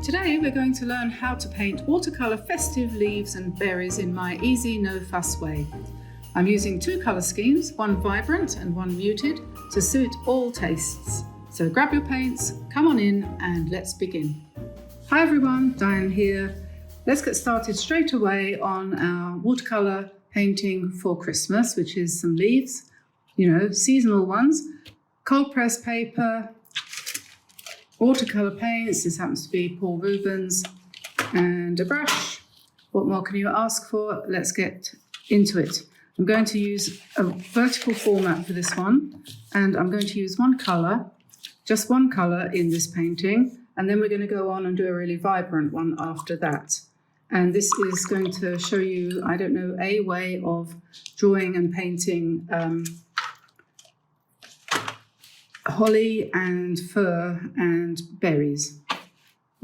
Today we're going to learn how to paint watercolour festive leaves and berries in my easy, no fuss way. I'm using two colour schemes, one vibrant and one muted, to suit all tastes. So grab your paints, come on in and let's begin. Hi everyone, Diane here. Let's get started straight away on our watercolour painting for Christmas, which is some leaves, seasonal ones, cold press paper, watercolour paints. This happens to be Paul Rubens, and a brush. What more can you ask for? Let's get into it. I'm going to use a vertical format for this one, and I'm going to use one colour, just one colour in this painting, and then we're going to go on and do a really vibrant one after that. And this is going to show you, a way of drawing and painting holly and fir and berries.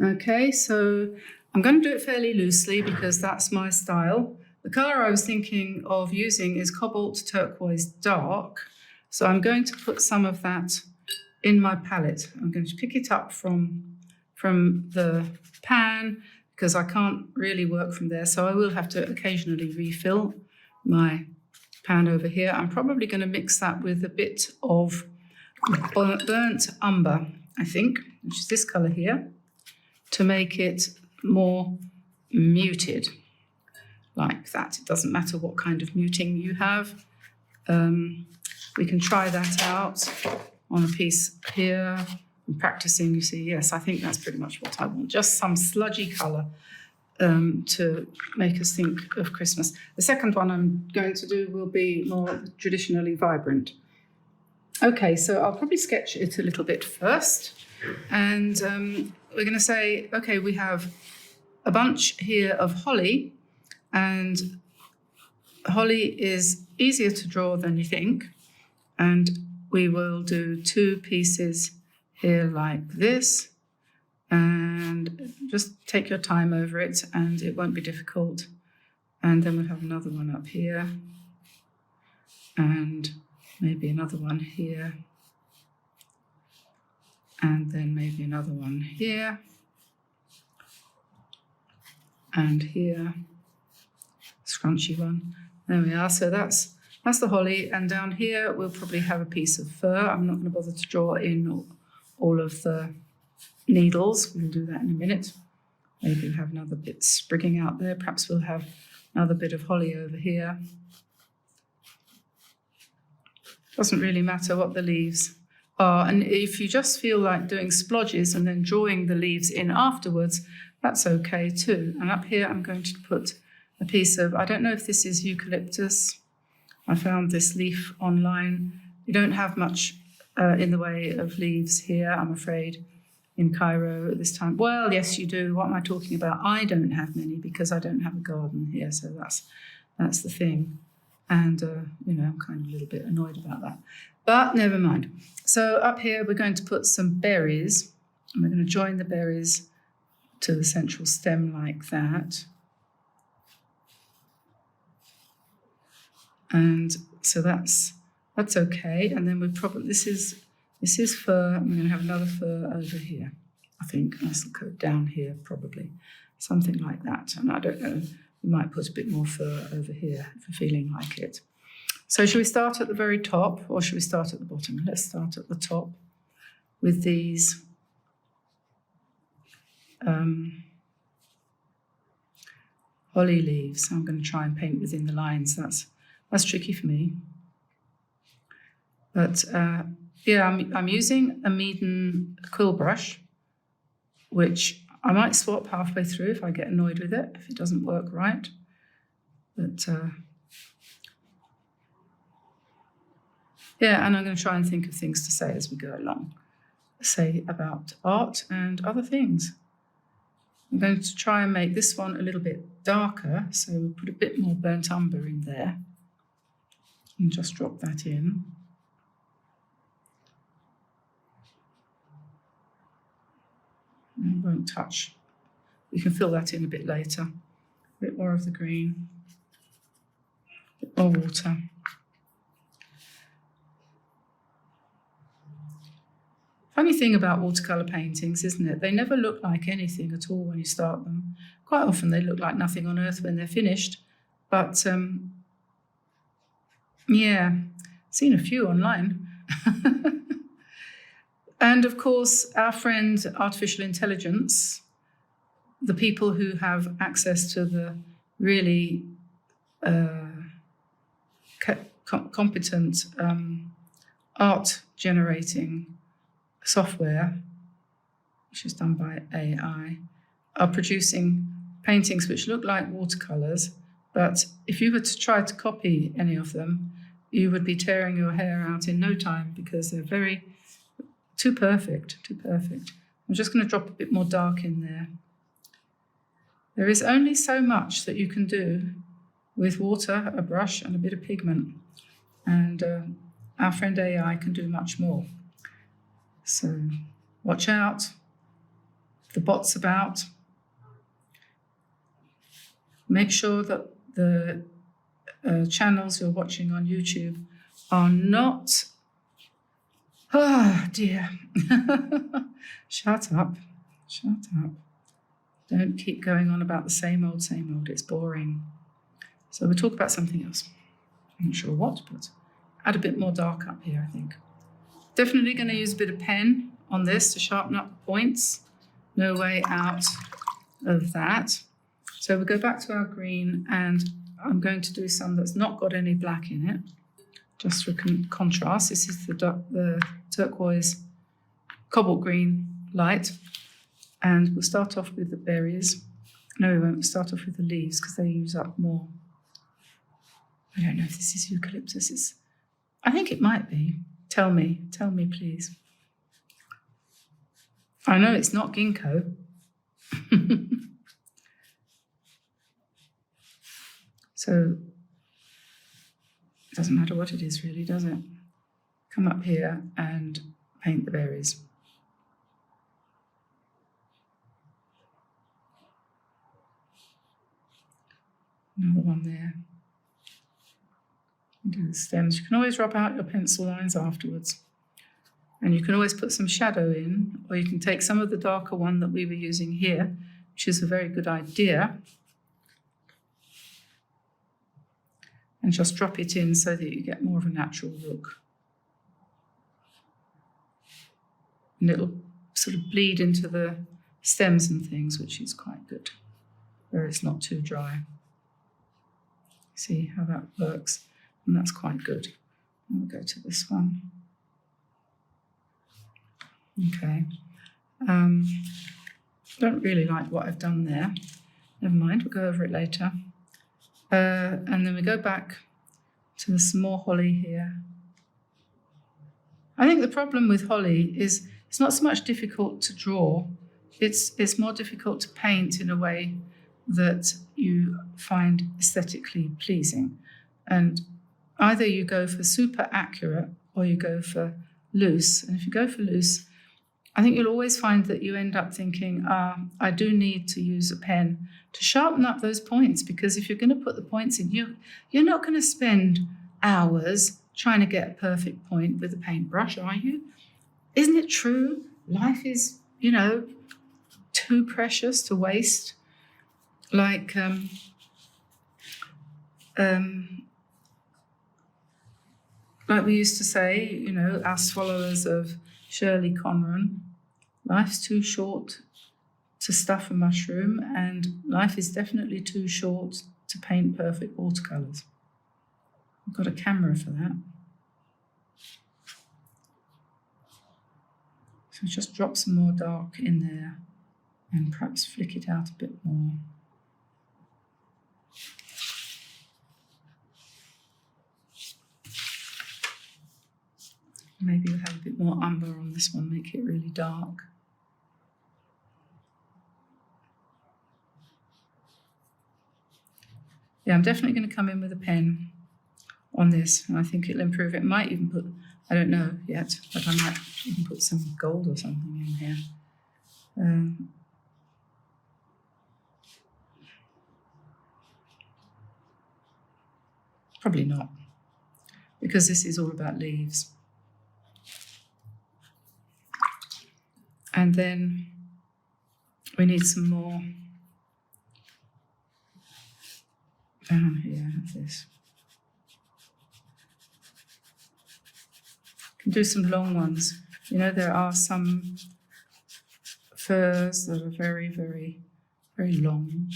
Okay, so I'm going to do it fairly loosely because that's my style. The colour I was thinking of using is Cobalt Turquoise Dark. So I'm going to put some of that in my palette. I'm going to pick it up from the pan because I can't really work from there. So I will have to occasionally refill my pan over here. I'm probably going to mix that with a bit of burnt umber, I think, which is this colour here, to make it more muted, like that. It doesn't matter what kind of muting you have. We can try that out on a piece here. I'm practicing, you see. Yes, I think that's pretty much what I want. Just some sludgy colour to make us think of Christmas. The second one I'm going to do will be more traditionally vibrant. Okay, so I'll probably sketch it a little bit first. And we're going to say, okay, we have a bunch here of holly, and holly is easier to draw than you think. And we will do two pieces here like this, and just take your time over it and it won't be difficult. And then we'll have another one up here, and maybe another one here, and then maybe another one here, and here, scrunchy one. There we are. So that's the holly, and down here we'll probably have a piece of fir. I'm not going to bother to draw in all of the needles. We'll do that in a minute. Maybe we'll have another bit sprigging out there. Perhaps we'll have another bit of holly over here. Doesn't really matter what the leaves are. And if you just feel like doing splodges and then drawing the leaves in afterwards, that's okay too. And up here I'm going to put a piece of, I don't know if this is eucalyptus. I found this leaf online. You don't have much in the way of leaves here, I'm afraid, in Cairo at this time. Well, yes, you do. What am I talking about? I don't have many because I don't have a garden here, so that's the thing. And, I'm kind of a little bit annoyed about that. But never mind. So up here, we're going to put some berries. And we're going to join the berries to the central stem like that. And so that's okay. And then this is fir. I'm going to have another fir over here, I think. Nice little coat down here, probably. Something like that. And I don't know. We might put a bit more fur over here if we're feeling like it. So should we start at the very top or should we start at the bottom? Let's start at the top with these holly leaves. I'm going to try and paint within the lines. That's tricky for me. But I'm using a Meeden quill brush, which I might swap halfway through if I get annoyed with it, if it doesn't work right. But, and I'm going to try and think of things to say as we go along. Say about art and other things. I'm going to try and make this one a little bit darker, so we'll put a bit more burnt umber in there. And just drop that in. It won't touch. We can fill that in a bit later. A bit more of the green, a bit more water. Funny thing about watercolour paintings, isn't it? They never look like anything at all when you start them. Quite often they look like nothing on earth when they're finished. But yeah, seen a few online. And of course, our friend artificial intelligence, the people who have access to the really competent art generating software, which is done by AI, are producing paintings which look like watercolours, but if you were to try to copy any of them, you would be tearing your hair out in no time because they're too perfect. I'm just going to drop a bit more dark in there. There is only so much that you can do with water, a brush, and a bit of pigment. And our friend AI can do much more. So watch out. The bot's about. Make sure that the channels you're watching on YouTube are not... Oh, dear. Shut up. Don't keep going on about the same old. It's boring. So we'll talk about something else. I'm not sure what, but add a bit more dark up here, I think. Definitely going to use a bit of pen on this to sharpen up the points. No way out of that. So we'll go back to our green, and I'm going to do some that's not got any black in it, just for contrast. This is the turquoise cobalt green light. And we'll start off with the berries. No, we won't. We'll start off with the leaves because they use up more. I don't know if this is eucalyptus. I think it might be. Tell me, please. I know it's not ginkgo. So it doesn't matter what it is really, does it? Come up here and paint the berries. Another one there. Do the stems. You can always rub out your pencil lines afterwards. And you can always put some shadow in, or you can take some of the darker one that we were using here, which is a very good idea, and just drop it in so that you get more of a natural look. And it'll sort of bleed into the stems and things, which is quite good, where it's not too dry. See how that works? And that's quite good. And we'll go to this one. Okay. Don't really like what I've done there. Never mind, we'll go over it later. And then we go back to some more holly here. I think the problem with holly is it's not so much difficult to draw. It's more difficult to paint in a way that you find aesthetically pleasing. And either you go for super accurate or you go for loose. And if you go for loose, I think you'll always find that you end up thinking, I do need to use a pen to sharpen up those points, because if you're going to put the points in, you're not going to spend hours trying to get a perfect point with a paintbrush, are you? Isn't it true? Life is, too precious to waste. Like we used to say, us followers of Shirley Conran, life's too short to stuff a mushroom, and life is definitely too short to paint perfect watercolours. I've got a camera for that. So just drop some more dark in there and perhaps flick it out a bit more. Maybe we'll have a bit more umber on this one, make it really dark. Yeah, I'm definitely going to come in with a pen on this, and I think it'll improve it. Might even put, I don't know yet, but I might even put some gold or something in here. Probably not, because this is all about leaves. And then we need some more down here, like this. Can do some long ones. You know, there are some furs that are very, very, very long.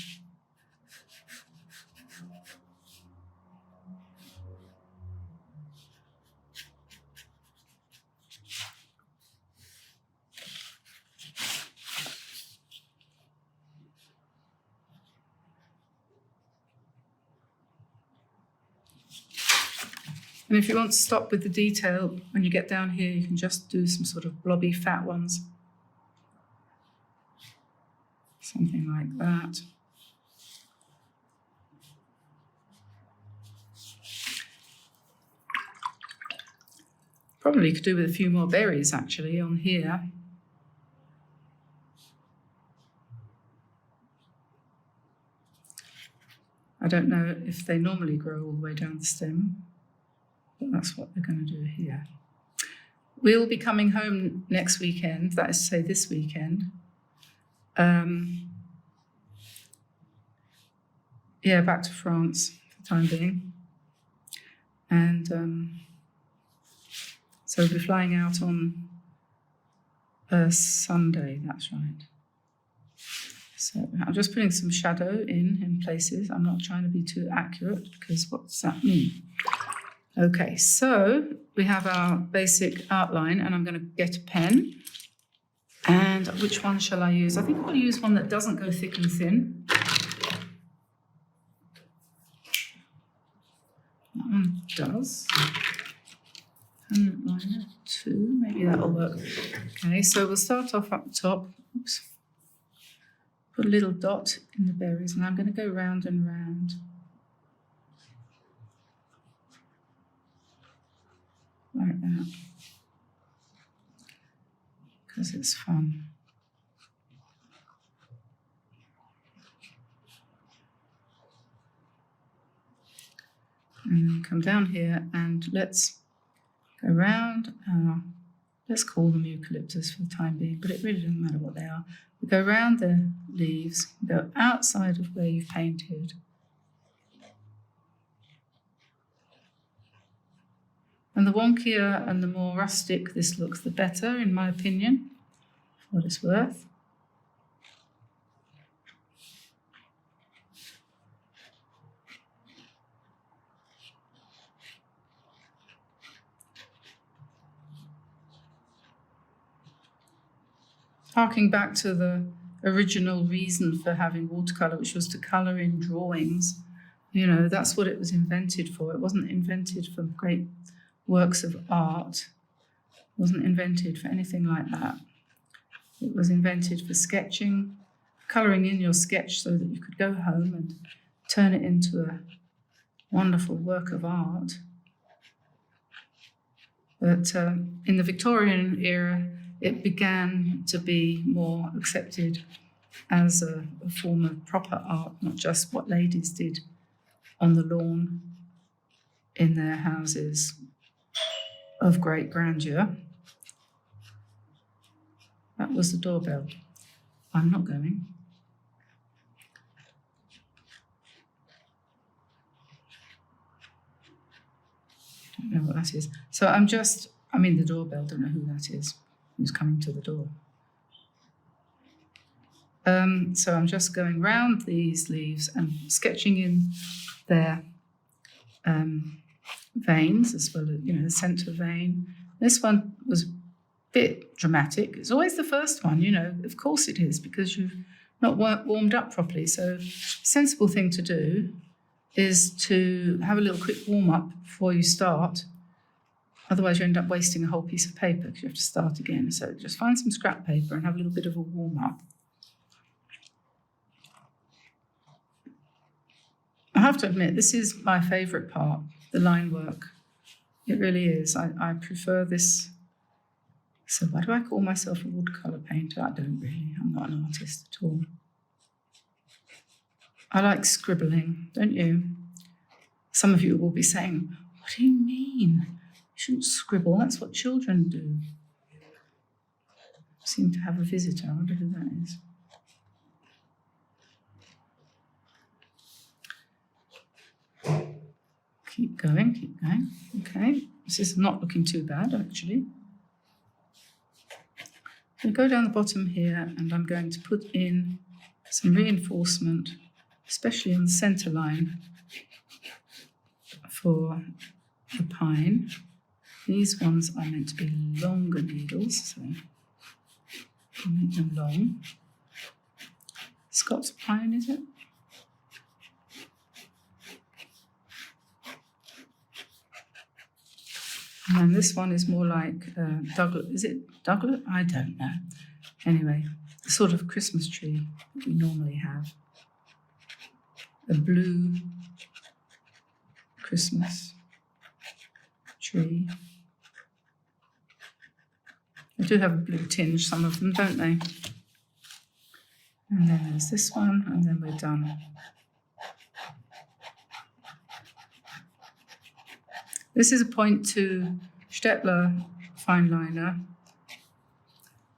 And if you want to stop with the detail, when you get down here, you can just do some sort of blobby fat ones. Something like that. Probably could do with a few more berries actually on here. I don't know if they normally grow all the way down the stem, but that's what they're going to do here. We'll be coming home next weekend, that is to say this weekend. Yeah, back to France for the time being. And so we'll be flying out on Sunday, that's right. So I'm just putting some shadow in places. I'm not trying to be too accurate because what's that mean? Okay, so we have our basic outline and I'm going to get a pen. And which one shall I use? I think I'll use one that doesn't go thick and thin. That one does. And liner 2, maybe that'll work. Okay, so we'll start off up the top. Oops. Put a little dot in the berries and I'm going to go round and round. Like that, because it's fun. And then come down here and let's go round. Let's call them eucalyptus for the time being, but it really doesn't matter what they are. We go round the leaves, go outside of where you've painted. And the wonkier and the more rustic this looks, the better, in my opinion, for what it's worth. Harking back to the original reason for having watercolour, which was to colour in drawings, you know, that's what it was invented for. It wasn't invented for great works of art. It wasn't invented for anything like that. It was invented for sketching, colouring in your sketch so that you could go home and turn it into a wonderful work of art. But in the Victorian era, it began to be more accepted as a form of proper art, not just what ladies did on the lawn in their houses of great grandeur. That was the doorbell. I'm not going. Don't know what that is. So I mean the doorbell, don't know who that is, who's coming to the door. So I'm just going round these leaves and sketching in their veins as well as, you know, the centre vein. This one was a bit dramatic. It's always the first one, you know, of course it is, because you've not warmed up properly. So a sensible thing to do is to have a little quick warm-up before you start. Otherwise you end up wasting a whole piece of paper because you have to start again. So just find some scrap paper and have a little bit of a warm-up. I have to admit, this is my favourite part, the line work. It really is. I prefer this. So why do I call myself a watercolour painter? I don't really. I'm not an artist at all. I like scribbling, don't you? Some of you will be saying, what do you mean? You shouldn't scribble. That's what children do. seem to have a visitor. I wonder who that is. Keep going, keep going. Okay, this is not looking too bad, actually. I'm going to go down the bottom here, and I'm going to put in some reinforcement, especially in the centre line for the pine. These ones are meant to be longer needles, so I'll make them long. Scots pine, is it? And then this one is more like Douglas. Is it Douglas? I don't know. Anyway, the sort of Christmas tree that we normally have. A blue Christmas tree. They do have a blue tinge, some of them, don't they? And then there's this one, and then we're done. This is a 0.2 Stettler fine liner.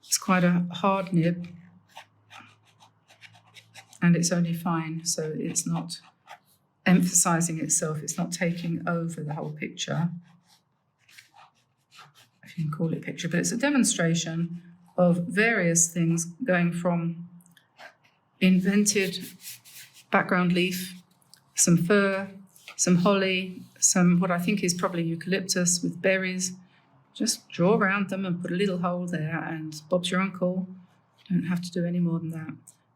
It's quite a hard nib, and it's only fine, so it's not emphasizing itself. It's not taking over the whole picture, if you can call it picture, but it's a demonstration of various things going from invented background leaf, some fir, some holly, some what I think is probably eucalyptus with berries. Just draw around them and put a little hole there, and Bob's your uncle. Don't have to do any more than that.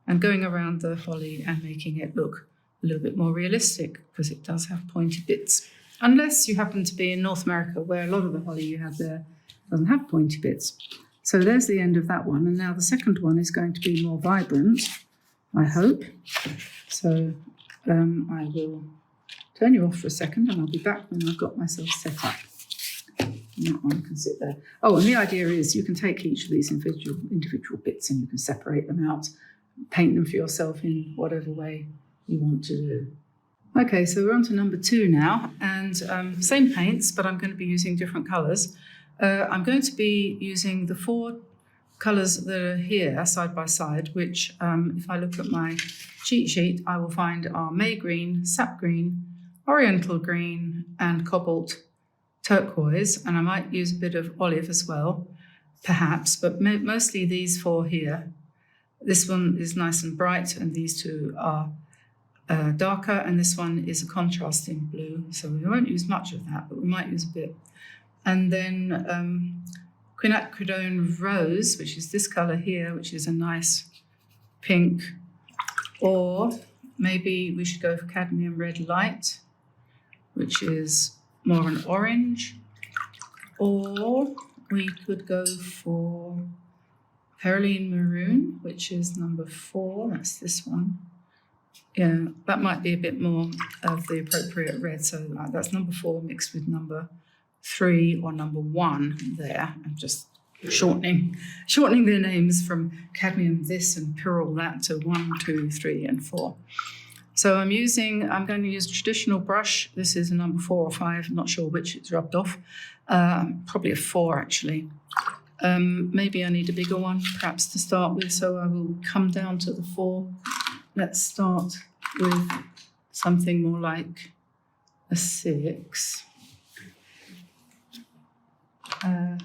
And going around the holly and making it look a little bit more realistic, because it does have pointy bits. Unless you happen to be in North America, where a lot of the holly you have there doesn't have pointy bits. So there's the end of that one. And now the second one is going to be more vibrant, I hope. So I will turn you off for a second, and I'll be back when I've got myself set up. And that one can sit there. Oh, and the idea is you can take each of these individual bits and you can separate them out, paint them for yourself in whatever way you want to do. Okay, so we're on to number 2 now, and same paints, but I'm going to be using different colours. I'm going to be using the 4 colours that are here side by side, which if I look at my cheat sheet, I will find are May green, sap green, oriental green, and cobalt turquoise, and I might use a bit of olive as well, perhaps, but mostly these 4 here. This one is nice and bright, and these 2 are darker, and this one is a contrasting blue, so we won't use much of that, but we might use a bit. And then quinacridone rose, which is this colour here, which is a nice pink, or maybe we should go for cadmium red light, which is more an orange, or we could go for Perylene maroon, which is number 4, that's this one. Yeah, that might be a bit more of the appropriate red, so that's number 4 mixed with number 3 or number 1 there. I'm just shortening their names from cadmium this and pyrrole that to 1, 2, 3, and 4. So I'm going to use a traditional brush. This is a number 4 or 5, I'm not sure which it's rubbed off. Probably a 4 actually. Maybe I need a bigger one perhaps to start with, so I will come down to the 4. Let's start with something more like a 6. Oh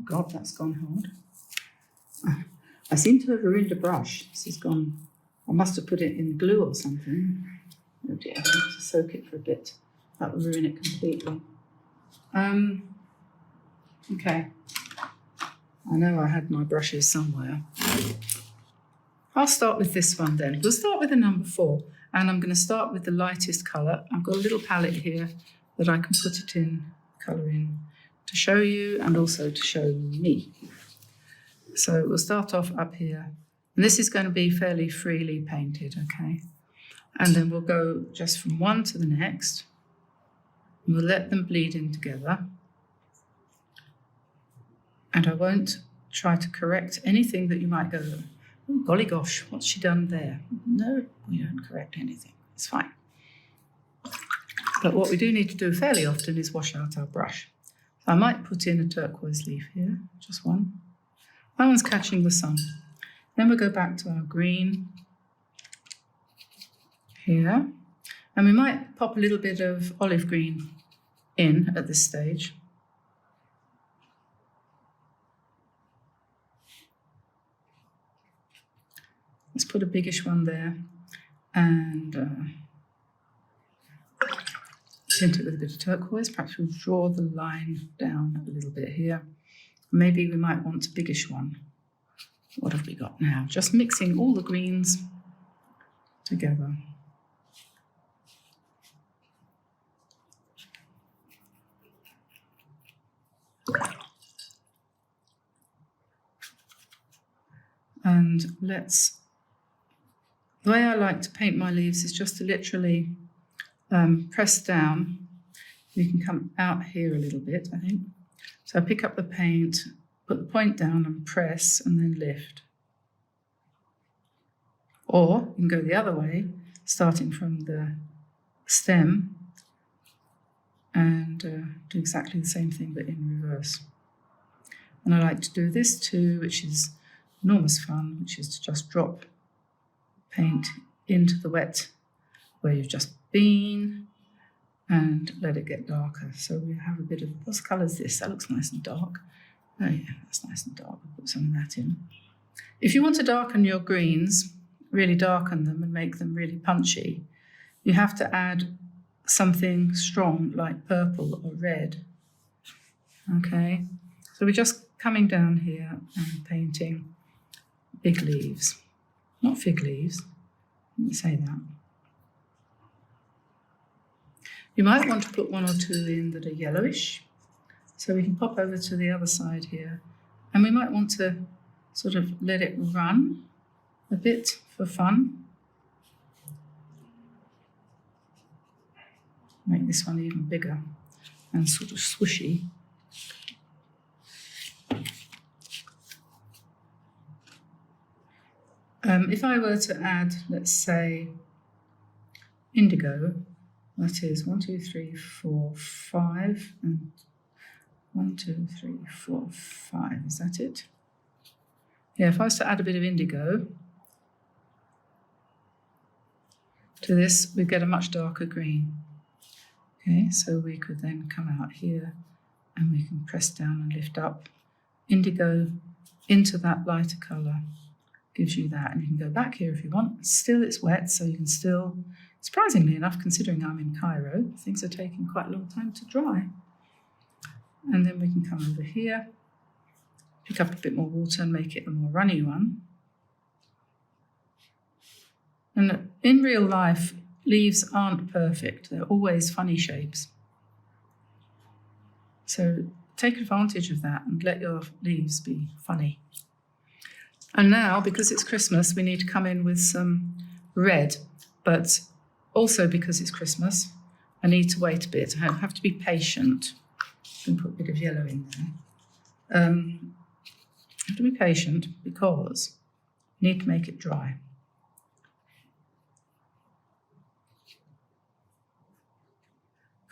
God, that's gone hard. I seem to have ruined a brush. This has gone, I must have put it in glue or something. Oh dear, I have to soak it for a bit. That will ruin it completely. Okay. I know I had my brushes somewhere. I'll start with this one then. We'll start with the number 4, and I'm going to start with the lightest colour. I've got a little palette here that I can put it in, colour in, to show you and also to show me. So we'll start off up here. And this is going to be fairly freely painted, okay? And then we'll go just from one to the next. And we'll let them bleed in together. And I won't try to correct anything that you might go, oh, golly gosh, what's she done there? No, we don't correct anything. It's fine. But what we do need to do fairly often is wash out our brush. So I might put in a turquoise leaf here, just one. That one's catching the sun. Then we'll go back to our green here. And we might pop a little bit of olive green in at this stage. Let's put a biggish one there and tint it with a bit of turquoise. Perhaps we'll draw the line down a little bit here. Maybe we might want a biggish one. What have we got now? Just mixing all the greens together. And the way I like to paint my leaves is just to literally press down. You can come out here a little bit, I think. So I pick up the paint, put the point down and press and then lift. Or you can go the other way, starting from the stem and do exactly the same thing but in reverse. And I like to do this too, which is enormous fun, which is to just drop paint into the wet where you've just been and let it get darker. So we have a bit of, what colour is this? That looks nice and dark. Oh yeah, that's nice and dark. I'll put some of that in. If you want to darken your greens, really darken them and make them really punchy, you have to add something strong like purple or red. Okay, so we're just coming down here and painting big leaves, not fig leaves. Let me say that. You might want to put one or two in that are yellowish, so we can pop over to the other side here, and we might want to sort of let it run a bit for fun. Make this one even bigger and sort of swooshy. If I were to add, let's say, indigo, that is 1, 2, 3, 4, 5, and 1, 2, 3, 4, 5, is that it? Yeah, if I was to add a bit of indigo to this, we'd get a much darker green. Okay, so we could then come out here and we can press down and lift up indigo into that lighter colour. Gives you that, and you can go back here if you want. Still, it's wet, so you can still, surprisingly enough, considering I'm in Cairo, things are taking quite a long time to dry. And then we can come over here, pick up a bit more water and make it a more runny one. And in real life, leaves aren't perfect. They're always funny shapes. So take advantage of that and let your leaves be funny. And now, because it's Christmas, we need to come in with some red, but also because it's Christmas, I need to wait a bit. I have to be patient. I'm going to put a bit of yellow in there. I have to be patient because I need to make it dry.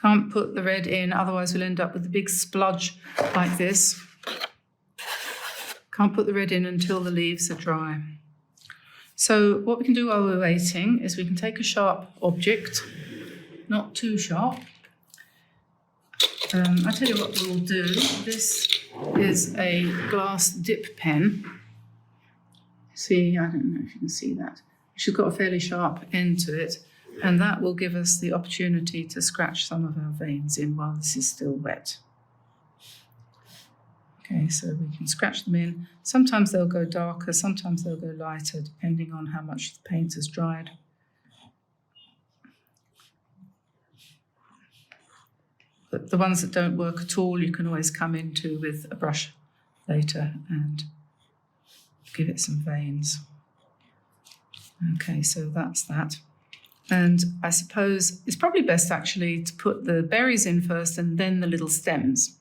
Can't put the red in, otherwise we'll end up with a big spludge like this. Can't put the red in until the leaves are dry. So what we can do while we're waiting is we can take a sharp object, not too sharp. I'll tell you what we'll do. This is a glass dip pen. See, I don't know if you can see that. She's got a fairly sharp end to it, and that will give us the opportunity to scratch some of our veins in while this is still wet. Okay, so we can scratch them in. Sometimes they'll go darker, sometimes they'll go lighter, depending on how much the paint has dried. But the ones that don't work at all, you can always come into with a brush later and give it some veins. Okay, so that's that. And I suppose it's probably best actually to put the berries in first and then the little stems.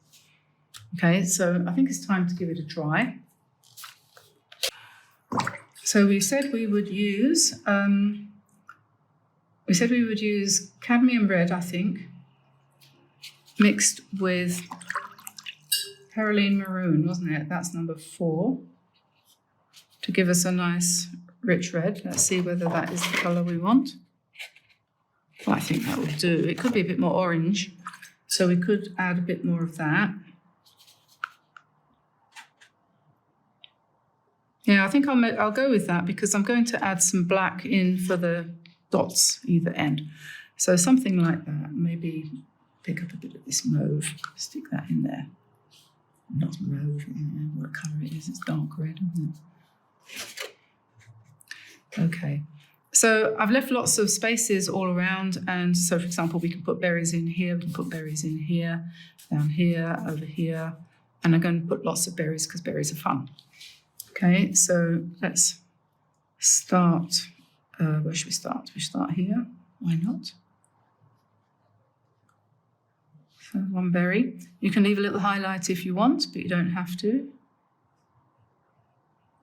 Okay, so I think it's time to give it a try. So we said we would use cadmium red, I think, mixed with Perylene Maroon, wasn't it? That's number 4. To give us a nice rich red. Let's see whether that is the colour we want. Well, I think that will do. It could be a bit more orange, so we could add a bit more of that. Yeah, I think I'll go with that because I'm going to add some black in for the dots either end. So something like that. Maybe pick up a bit of this mauve, stick that in there. Not mauve, what colour it is. It's dark red, isn't it? Okay. So I've left lots of spaces all around, and so for example we can put berries in here, we can put berries in here, down here, over here, and I'm going to put lots of berries because berries are fun. Okay, so let's start, where should we start? We start here, why not? So 1 berry. You can leave a little highlight if you want, but you don't have to.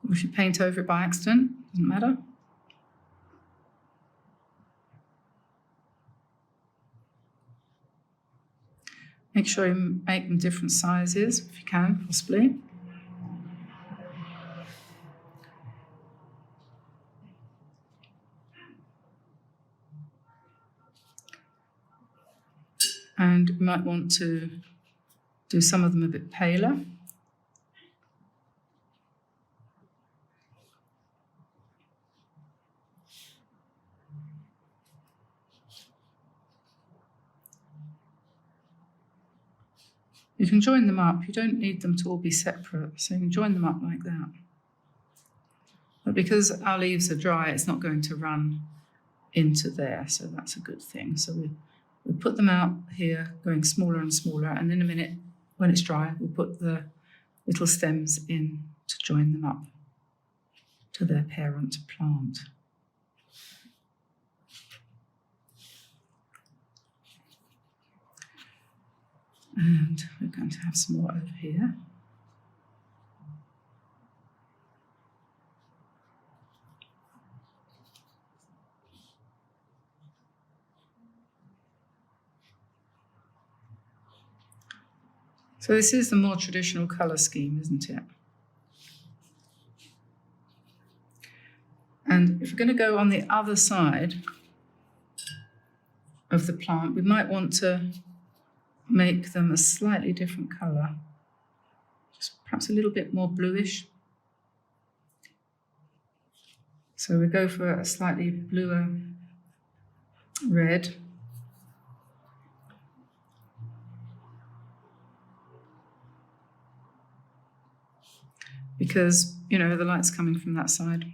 Or if you paint over it by accident, doesn't matter. Make sure you make them different sizes, if you can, possibly. And you might want to do some of them a bit paler. You can join them up. You don't need them to all be separate, so you can join them up like that. But because our leaves are dry, it's not going to run into there, so that's a good thing. So we put them out here, going smaller and smaller, and in a minute, when it's dry, we'll put the little stems in to join them up to their parent plant. And we're going to have some more over here. So this is the more traditional colour scheme, isn't it? And if we're going to go on the other side of the plant, we might want to make them a slightly different colour, just perhaps a little bit more bluish. So we go for a slightly bluer red. Because, you know, the light's coming from that side.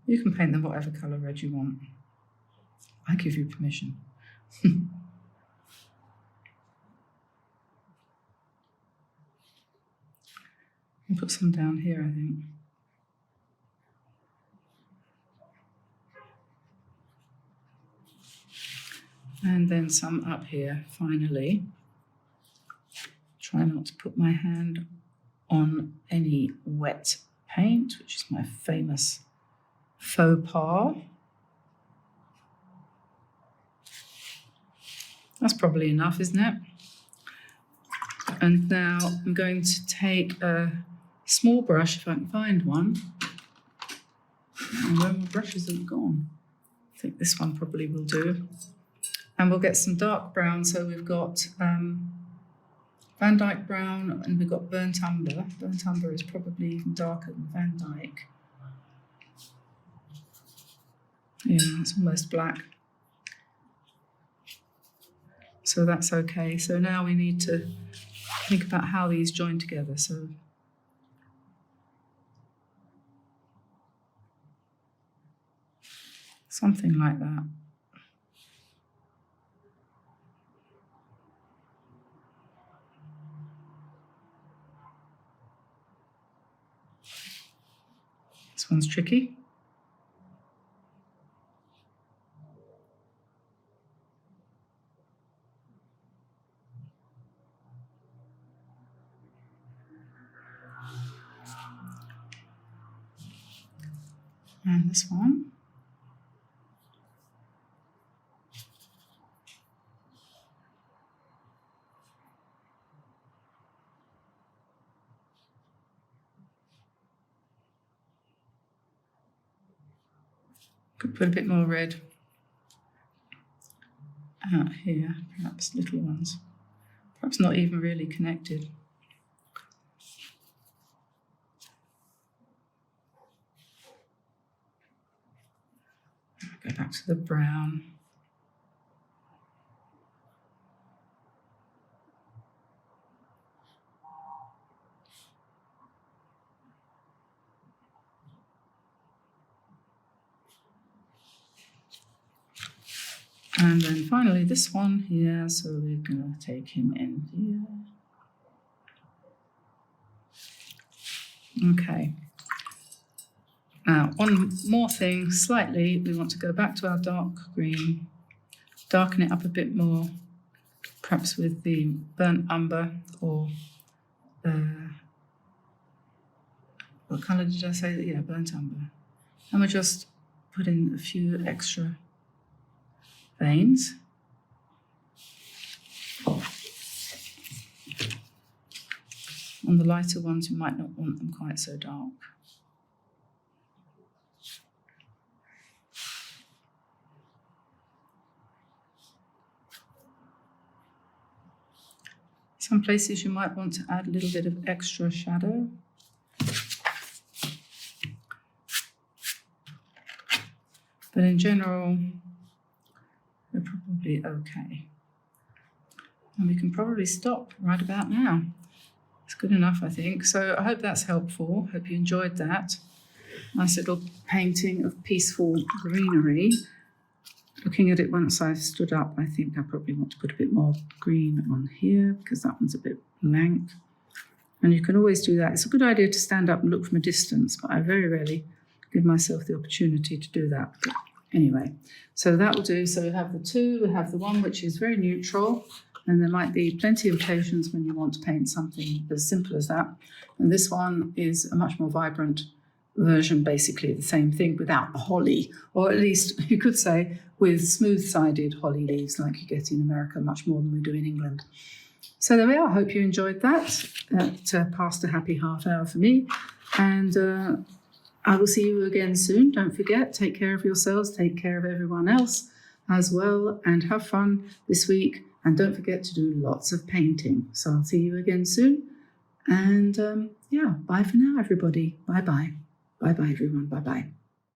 You can paint them whatever colour red you want. I give you permission. And put some down here, I think. And then some up here, finally. Try not to put my hand on any wet paint, which is my famous faux pas. That's probably enough, isn't it? And now I'm going to take a small brush, if I can find one. And where my brushes have gone. I think this one probably will do. And we'll get some dark brown. So we've got Van Dyke brown and we've got burnt umber. Burnt umber is probably even darker than Van Dyke. Yeah, it's almost black. So that's okay. So now we need to think about how these join together. So something like that. This one's tricky. And this one. Could put a bit more red out here, perhaps little ones. Perhaps not even really connected. Go back to the brown. And then finally this one here, so we're going to take him in here. Okay. Now, one more thing, slightly, we want to go back to our dark green, darken it up a bit more, perhaps with the burnt umber or, what colour did I say? Yeah, burnt umber. And we'll just put in a few extra veins. On the lighter ones, you might not want them quite so dark. Some places you might want to add a little bit of extra shadow. But in general, we're probably okay. And we can probably stop right about now. It's good enough, I think. So I hope that's helpful. Hope you enjoyed that. Nice little painting of peaceful greenery. Looking at it once I've stood up, I think I probably want to put a bit more green on here because that one's a bit blank. And you can always do that. It's a good idea to stand up and look from a distance, but I very rarely give myself the opportunity to do that. But anyway, so that will do. So we have the two, we have the one which is very neutral, and there might be plenty of occasions when you want to paint something as simple as that. And this one is a much more vibrant version, basically the same thing without the holly, or at least you could say with smooth-sided holly leaves like you get in America, much more than we do in England. So there we are. I hope you enjoyed that. It passed a happy half hour for me. And I will see you again soon. Don't forget, take care of yourselves, take care of everyone else as well, and have fun this week. And don't forget to do lots of painting. So I'll see you again soon. And yeah, bye for now, everybody. Bye-bye. Bye-bye, everyone. Bye-bye.